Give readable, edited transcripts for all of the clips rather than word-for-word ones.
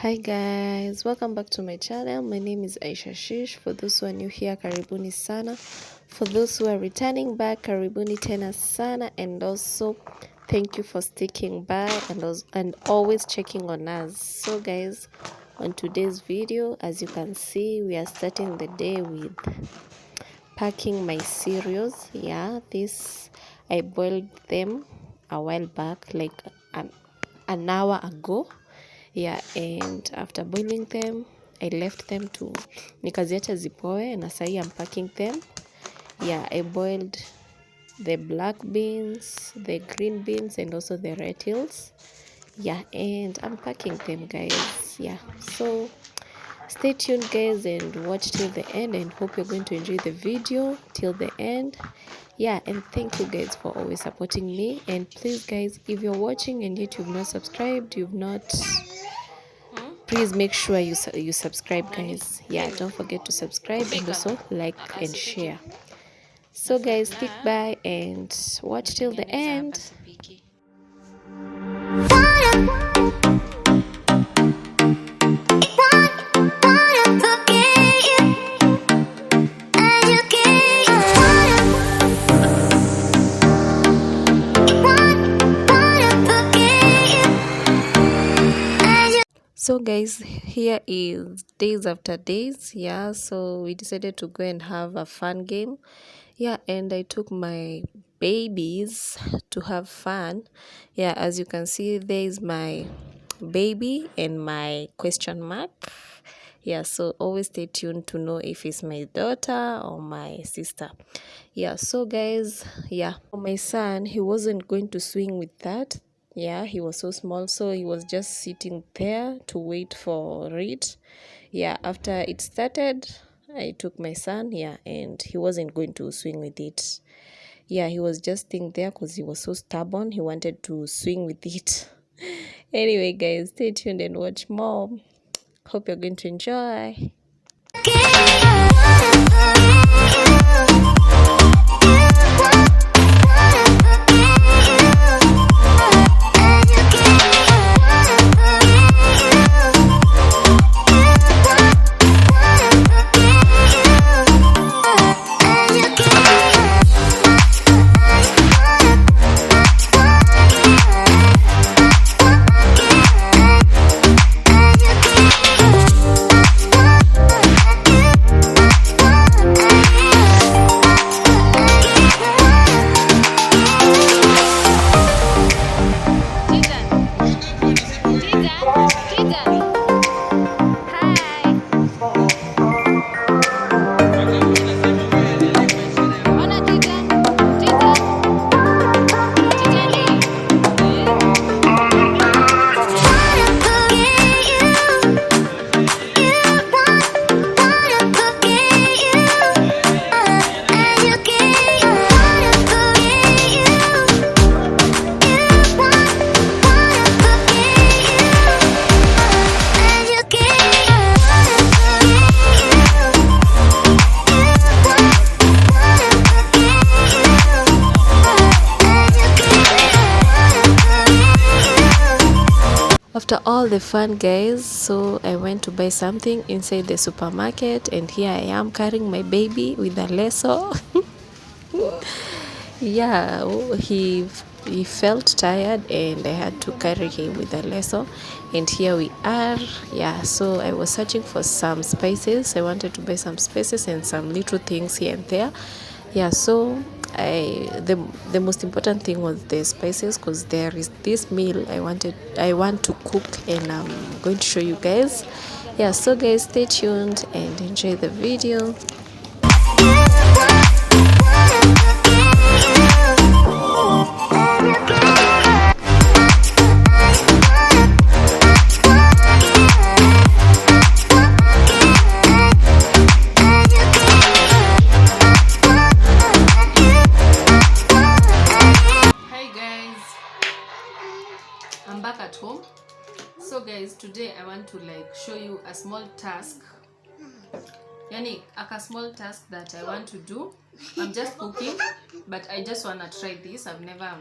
Hi guys, welcome back to my channel. My name is Aisha Shish. For those who are new here, karibuni sana. For those who are returning back, karibuni tena sana. And also thank you for sticking by and always checking on us. So guys, on today's video, as you can see, we are starting the day with packing my cereals. Yeah, this I boiled them a while back, like an hour ago. Yeah, and after boiling them, I left them to nikaziacha zipoe, na sahi I'm packing them. Yeah, I boiled the black beans, the green beans, and also the lentils. Yeah, and I'm packing them, guys. Yeah, so stay tuned, guys, and watch till the end, and hope you're going to enjoy the video till the end. Yeah, and thank you guys for always supporting me. And please, guys, if you're watching and yet you've not subscribed, please make sure you subscribe, guys. Yeah, don't forget to subscribe and also like and share. So guys, stick by and watch till the end. So guys, here is days after days. Yeah, so we decided to go and have a fun game. Yeah, and I took my babies to have fun. Yeah, as you can see, there is my baby and my question mark. Yeah, so always stay tuned to know if it's my daughter or my sister. Yeah, so guys, yeah, my son, he wasn't going to swing with that. Yeah, he was so small, so he was just sitting there to wait for it. Yeah, after it started, I took my son, yeah, and he wasn't going to swing with it. Yeah, he was just staying there because he was so stubborn. He wanted to swing with it. Anyway, guys, stay tuned and watch more. Hope you're going to enjoy. After all the fun, guys, so I went to buy something inside the supermarket, and here I am carrying my baby with a lasso. Yeah, he felt tired and I had to carry him with a lasso, and here we are. Yeah, so I was searching for some spices. I wanted to buy some spices and some little things here and there. Yeah, so the most important thing was the spices, because there is this meal I want to cook, and I'm going to show you guys. Yeah, so guys, stay tuned and enjoy the video. I'm back at home. So guys, today I want to show you a small task. Yani a small task that I want to do. I'm just cooking, but I just want to try this. I've never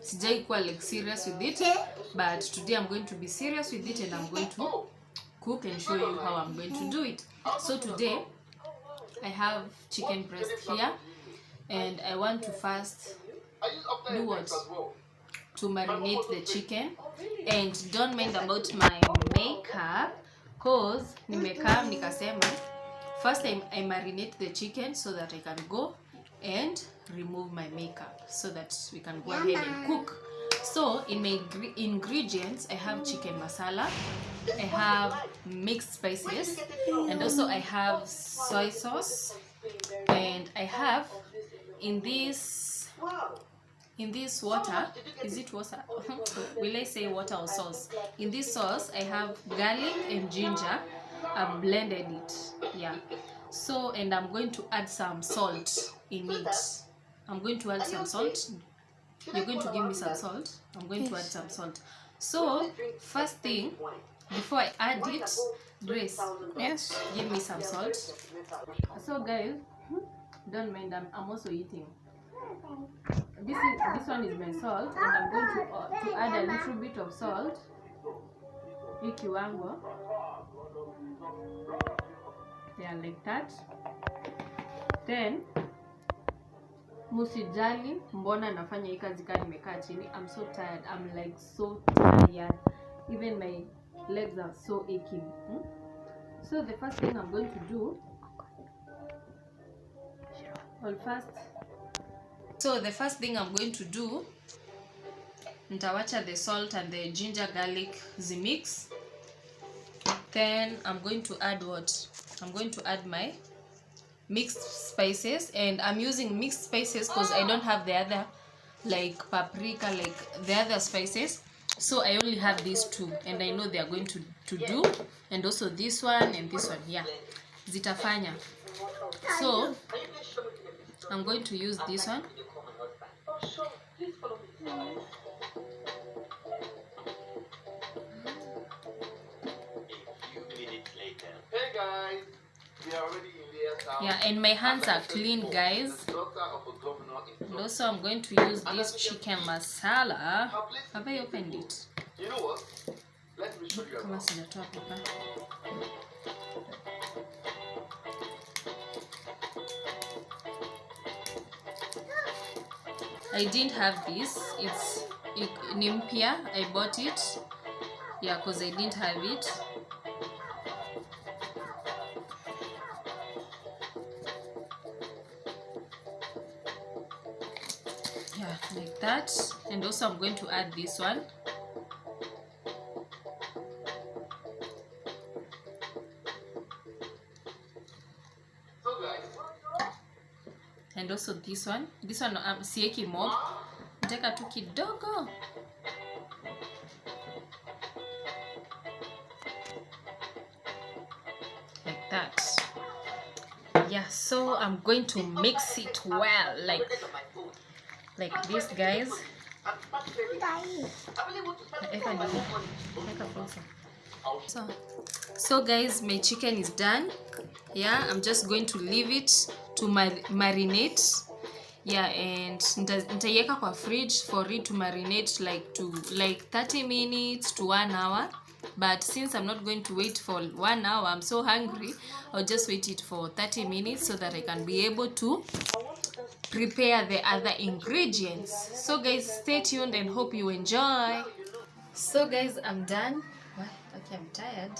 sijai kuwa like serious with it, but today I'm going to be serious with it and I'm going to cook and show you how I'm going to do it. So today I have chicken breast here, and I want to first do what? To marinate the chicken. And don't mind about my makeup, cause nimekaa nikasema first I marinate the chicken so that I can go and remove my makeup so that we can go ahead and cook. So in my ingredients, I have chicken masala, I have mixed spices, and also I have soy sauce, and I have in this water, is it water? Will I say water or sauce? In this sauce, I have garlic and ginger. I've blended it. Yeah. So, and I'm going to add some salt in it. I'm going to add some salt. You're going to give me some salt. I'm going to add some salt. So, first thing, before I add it, Grace, yes, give me some salt. So, guys, don't mind, I'm also eating. This one is my salt, and I'm going to add a little bit of salt. Hii kiwango. Yeah, like that. Then musijali mbona nafanya hii kazi kama nimekaa chini. I'm so tired. I'm like so tired. Even my legs are so aching. So the first thing I'm going to do, the first thing I'm going to do, nitawacha the salt and the ginger garlic zimix. Then I'm going to add what? I'm going to add my mixed spices, and I'm using mixed spices because I don't have the other like paprika, like the other spices. So I only have these two, and I know they are going to do, and also this one and this one. Yeah, zitafanya. So I'm going to use this one. Hey guys, we are already in the yeah, and my hands are clean, guys. And also I'm going to use this chicken masala. Have I opened it? You know what? Let me show you. Kama sijatoa hapa. I didn't have this. It's Nimpia. I bought it. Yeah, because I didn't have it. Yeah, like that. And also I'm going to add this one. And also this one. This one sieki mob. Nataka tu kidogo. Like that. Yeah, so I'm going to mix it well, like this, guys. So guys, my chicken is done. Yeah, I'm just going to leave it to marinate. Yeah, and nitaiweka kwa fridge for it to marinate like 30 minutes to 1 hour. But since I'm not going to wait for 1 hour, I'm so hungry, I'll just wait it for 30 minutes so that I can be able to prepare the other ingredients. So guys, stay tuned and hope you enjoy. So guys, I'm done. Okay, I'm tired.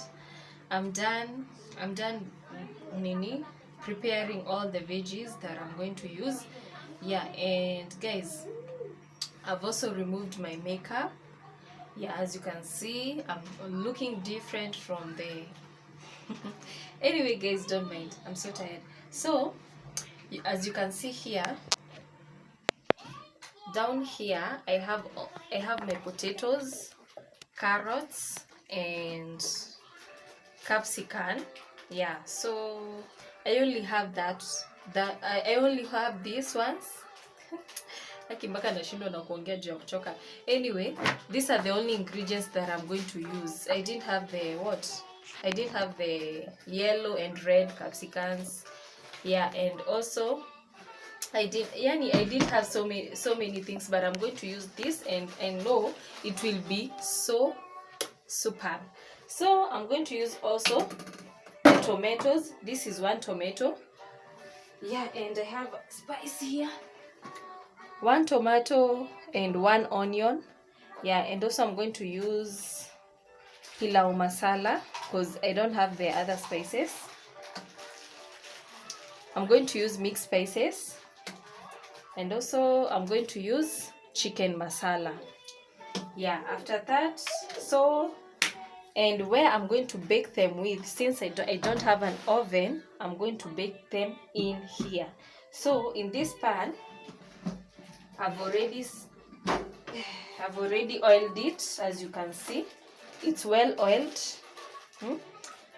I'm done preparing all the veggies that I'm going to use. Yeah, and guys, I've also removed my makeup. Yeah, as you can see, I'm looking different from the anyway guys, don't mind, I'm so tired. So as you can see here, down here I have my potatoes, carrots, and capsicum. Yeah, so I only have I only have these ones. Anyway, these are the only ingredients that I'm going to use. I didn't have the yellow and red capsicums. Yeah, and also I didn't have so many things, but I'm going to use this, and I know it will be so superb. So I'm going to use also the tomatoes. This is 1 tomato. Yeah, and I have spice here. 1 tomato and 1 onion. Yeah, and also I'm going to use pilau masala because I don't have the other spices. I'm going to use mixed spices, and also I'm going to use chicken masala. Yeah, after that, so, and where I'm going to bake them with, since I don't have an oven, I'm going to bake them in here. So in this pan, I've already oiled it. As you can see, it's well oiled.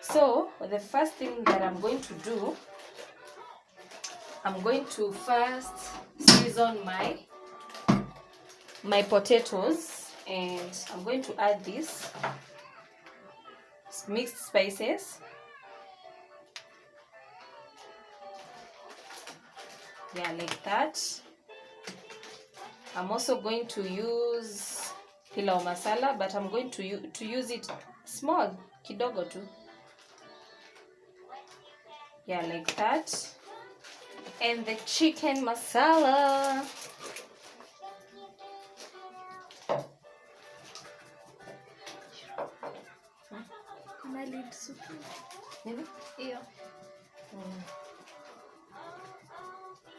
So the first thing that I'm going to do, I'm going to first season my potatoes, and I'm going to add this mixed spices. Yeah, like that. I'm also going to use pilau masala, but I'm going to use it small, kidogo tu. Yeah, like that. And the chicken masala.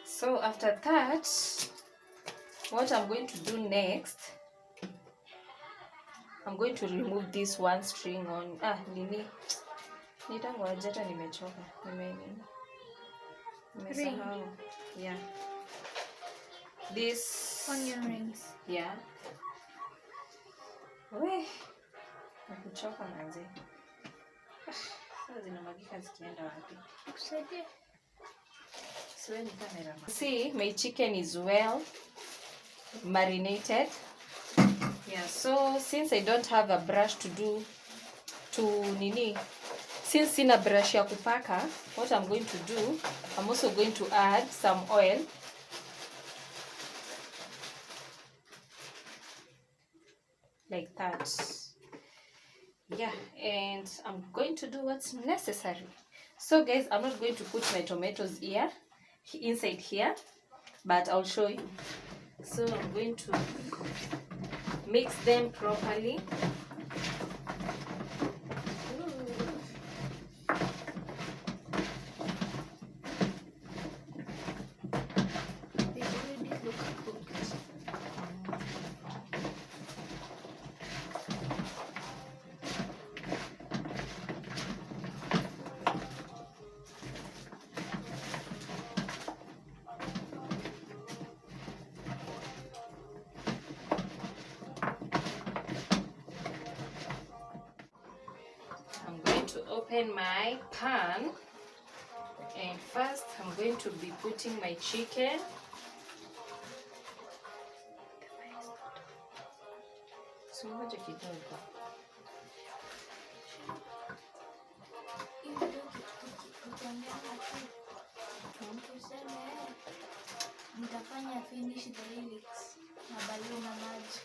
So after that, what I'm going to do next, I'm going to remove this 1 string on nitangojeta nimechoka nimesahau. Yeah, this onion rings. Yeah, we nakuchoka manze. Sasa zinamwagika zikienda wapi? Kusaidie. See, my chicken is well marinated. Yeah, so since I don't have a brush since sina brush ya kupaka, what I'm going to do, I'm also going to add some oil. Like that. Yeah, and I'm going to do what's necessary. So guys, I'm not going to put my tomatoes here inside here, but I'll show you. So I'm going to mix them properly. They already look cooked. I'm going to open my pan, and first I'm going to be putting my chicken. Nitafanya finish the lyrics na balio na maji,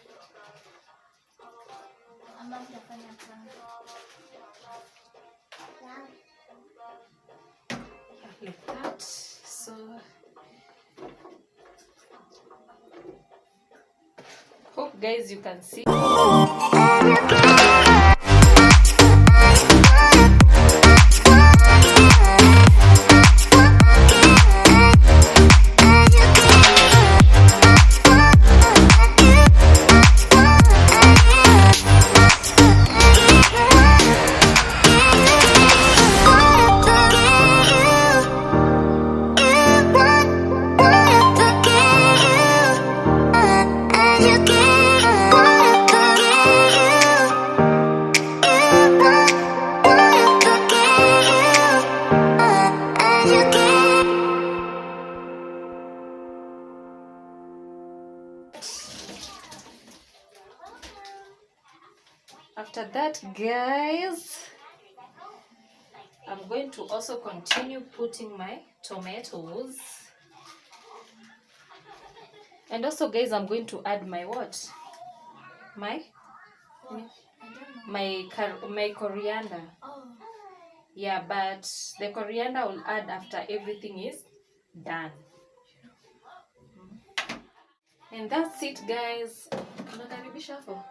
ama nitafanya kwanza. Like that. So hope guys you can see. After that, guys, I'm going to also continue putting my tomatoes. And also guys, I'm going to add my what? My my coriander. Oh. Yeah, but the coriander will add after everything is done. And that's it guys. Unakaribisha hapo?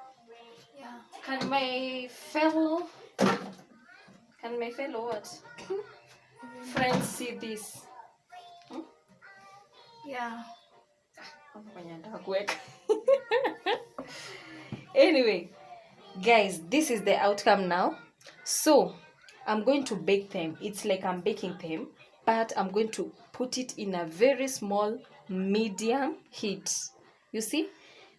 Yeah. Can my fellow what? Friends see this? Yeah. Anyway, guys, this is the outcome now. So I'm going to bake them. It's like I'm baking them, but I'm going to put it in a very small medium heat. You see,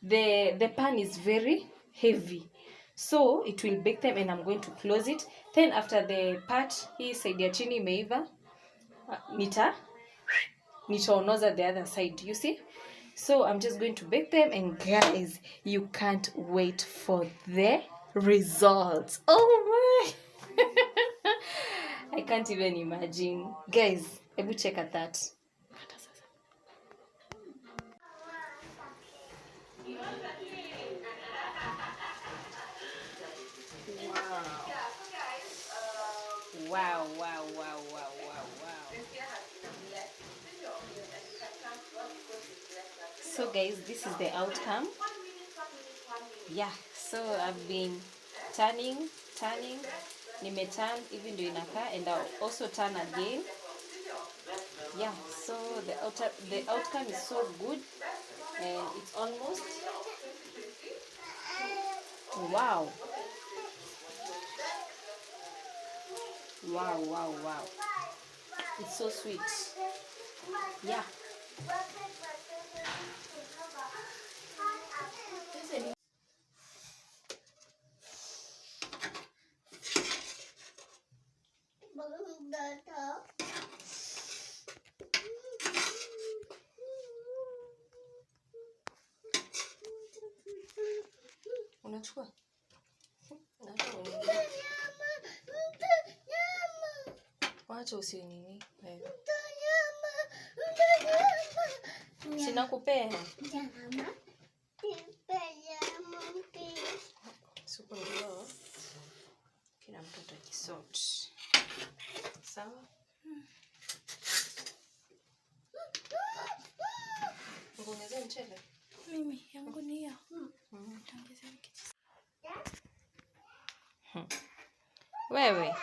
the pan is very heavy, so it will bake them, and I'm going to close it. Then after the part hii side ya chini imeiva, nitaonoza the other side, you see. So I'm just going to bake them, and guys, you can't wait for the results. Oh my I can't even imagine. Guys, hebu check at that. Wow, wow, wow, wow, wow, wow. So guys, this is the outcome. Yeah, so I've been turning, nimeturn even ndio inakaa, and I'll also turn again. Yeah, so the outcome is so good, and it's almost wow. Wow, wow, wow. It's so sweet. Yeah. Unachukua? Wacha usinini. Sinakupea. Supu ndio kila mtoto akisort. Sawa? Ngongeza mchele. Mimi yangu ni hiyo. Utaongeza kitu. Wewe